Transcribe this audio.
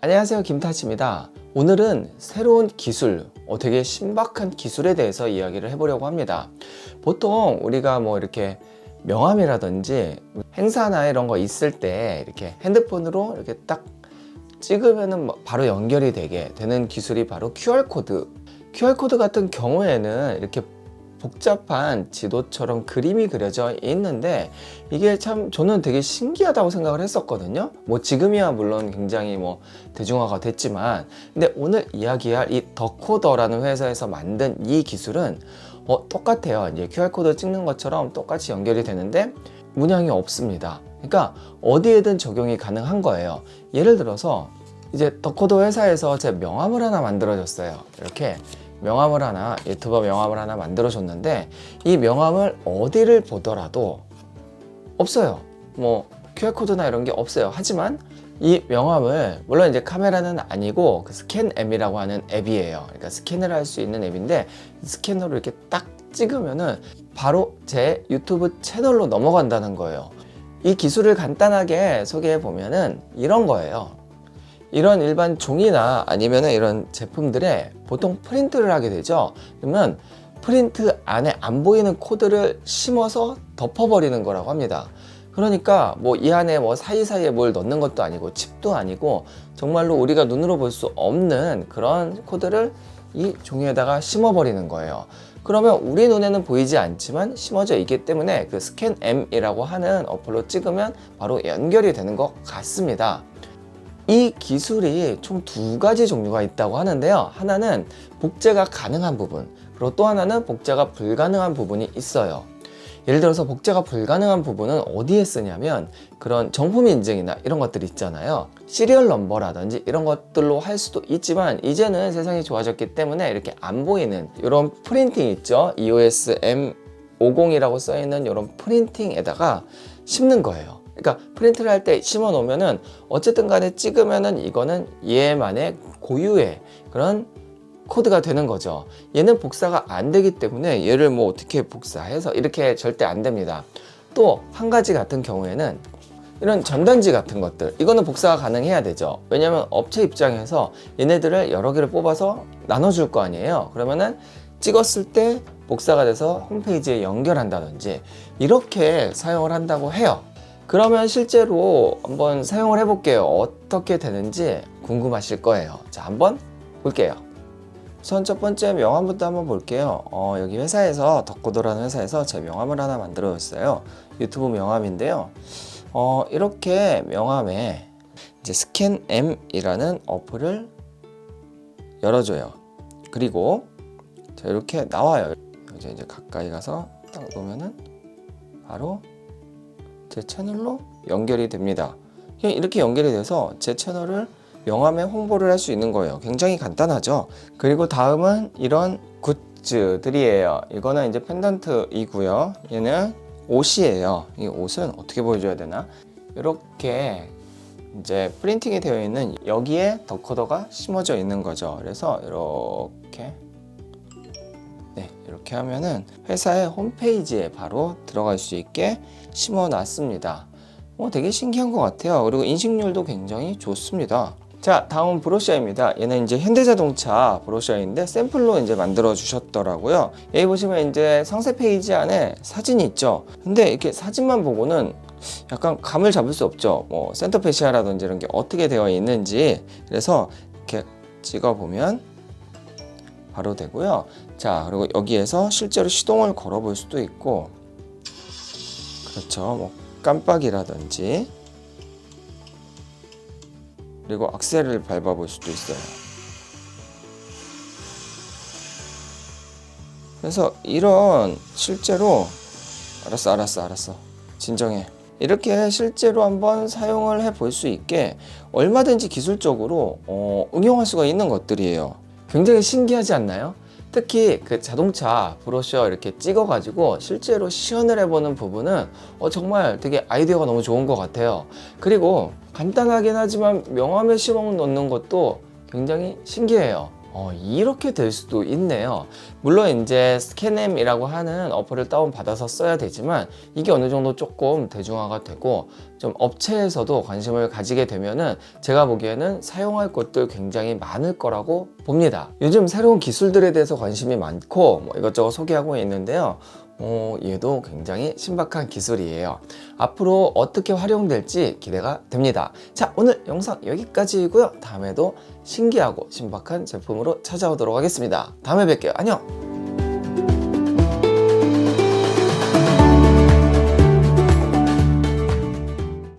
안녕하세요, 김타치입니다. 오늘은 새로운 기술, 되게 신박한 기술에 대해서 이야기를 해보려고 합니다. 보통 우리가 뭐 이렇게 명함이라든지 행사나 이런 거 있을 때 이렇게 핸드폰으로 이렇게 딱 찍으면은 바로 연결이 되게 되는 기술이 바로 QR코드. QR코드 같은 경우에는 이렇게 복잡한 지도처럼 그림이 그려져 있는데 이게 참 저는 되게 신기하다고 생각을 했었거든요. 뭐 지금이야 물론 굉장히 뭐 대중화가 됐지만, 근데 오늘 이야기할 이 더코더라는 회사에서 만든 이 기술은 똑같아요. 이제 QR코드 찍는 것처럼 똑같이 연결이 되는데 문양이 없습니다. 그러니까 어디에든 적용이 가능한 거예요. 예를 들어서 이제 더코더 회사에서 제 명함을 하나 만들어줬어요. 이렇게 명함을 하나, 유튜버 명함을 하나 만들어줬는데 이 명함을 어디를 보더라도 없어요. 뭐 QR코드나 이런 게 없어요. 하지만 이 명함을, 물론 이제 카메라는 아니고 그 스캔앱이라고 하는 앱이에요. 그러니까 스캔을 할 수 있는 앱인데 스캐너로 이렇게 딱 찍으면은 바로 제 유튜브 채널로 넘어간다는 거예요. 이 기술을 간단하게 소개해 보면은 이런 거예요. 이런 일반 종이나 아니면은 이런 제품들에 보통 프린트를 하게 되죠. 그러면 프린트 안에 안 보이는 코드를 심어서 덮어버리는 거라고 합니다. 그러니까 뭐 이 안에 뭐 사이사이에 뭘 넣는 것도 아니고 칩도 아니고 정말로 우리가 눈으로 볼 수 없는 그런 코드를 이 종이에다가 심어버리는 거예요. 그러면 우리 눈에는 보이지 않지만 심어져 있기 때문에 그 스캔M이라고 하는 어플로 찍으면 바로 연결이 되는 것 같습니다. 이 기술이 총 두 가지 종류가 있다고 하는데요. 하나는 복제가 가능한 부분, 그리고 또 하나는 복제가 불가능한 부분이 있어요. 예를 들어서 복제가 불가능한 부분은 어디에 쓰냐면 그런 정품 인증이나 이런 것들 있잖아요. 시리얼 넘버라든지 이런 것들로 할 수도 있지만 이제는 세상이 좋아졌기 때문에 이렇게 안 보이는 이런 프린팅 있죠. EOS M50이라고 써있는 이런 프린팅에다가 심는 거예요. 그러니까 프린트를 할 때 심어 놓으면은 어쨌든 간에 찍으면은 이거는 얘만의 고유의 그런 코드가 되는 거죠. 얘는 복사가 안 되기 때문에 얘를 뭐 어떻게 복사해서 이렇게 절대 안 됩니다. 또 한 가지 같은 경우에는 이런 전단지 같은 것들, 이거는 복사가 가능해야 되죠. 왜냐면 업체 입장에서 얘네들을 여러 개를 뽑아서 나눠줄 거 아니에요. 그러면은 찍었을 때 복사가 돼서 홈페이지에 연결한다든지 이렇게 사용을 한다고 해요. 그러면 실제로 한번 사용을 해볼게요. 어떻게 되는지 궁금하실 거예요. 자, 한번 볼게요. 우선 첫 번째 명함부터 한번 볼게요. 여기 회사에서 더코더라는 회사에서 제 명함을 하나 만들어줬어요. 유튜브 명함인데요. 이렇게 명함에 이제 스캔M이라는 어플을 열어줘요. 그리고 자, 이렇게 나와요. 이제 가까이 가서 딱 놓으면은 바로 제 채널로 연결이 됩니다. 이렇게 연결이 돼서 제 채널을 명함에 홍보를 할 수 있는 거예요. 굉장히 간단하죠. 그리고 다음은 이런 굿즈들이에요. 이거는 이제 펜던트이고요. 얘는 옷이에요. 이 옷은 어떻게 보여줘야 되나? 이렇게 이제 프린팅이 되어 있는 여기에 더코더가 심어져 있는 거죠. 그래서 이렇게 하면은 회사의 홈페이지에 바로 들어갈 수 있게 심어 놨습니다. 되게 신기한 것 같아요. 그리고 인식률도 굉장히 좋습니다. 자, 다음은 브로셔입니다. 얘는 이제 현대자동차 브로셔인데 샘플로 이제 만들어 주셨더라고요. 여기 보시면 이제 상세 페이지 안에 사진이 있죠. 근데 이렇게 사진만 보고는 약간 감을 잡을 수 없죠. 뭐 센터 페시아라든지 이런 게 어떻게 되어 있는지. 그래서 이렇게 찍어 보면 바로 되고요. 자, 그리고 여기에서 실제로 시동을 걸어 볼 수도 있고, 그렇죠. 뭐 깜빡이라든지, 그리고 악셀을 밟아 볼 수도 있어요. 그래서 이런 실제로 알았어. 진정해. 이렇게 실제로 한번 사용을 해 볼 수 있게 얼마든지 기술적으로 응용할 수가 있는 것들이에요. 굉장히 신기하지 않나요? 특히 그 자동차 브로셔 이렇게 찍어 가지고 실제로 시연을 해보는 부분은 정말 되게 아이디어가 너무 좋은 것 같아요. 그리고 간단하긴 하지만 명함에 심어 놓는 것도 굉장히 신기해요. 이렇게 될 수도 있네요. 물론 이제 스캔엠이라고 하는 어플을 다운받아서 써야 되지만 이게 어느 정도 조금 대중화가 되고 좀 업체에서도 관심을 가지게 되면은 제가 보기에는 사용할 것들 굉장히 많을 거라고 봅니다. 요즘 새로운 기술들에 대해서 관심이 많고 뭐 이것저것 소개하고 있는데요. 얘도 굉장히 신박한 기술이에요. 앞으로 어떻게 활용될지 기대가 됩니다. 자, 오늘 영상 여기까지이고요. 다음에도 신기하고 신박한 제품으로 찾아오도록 하겠습니다. 다음에 뵐게요. 안녕!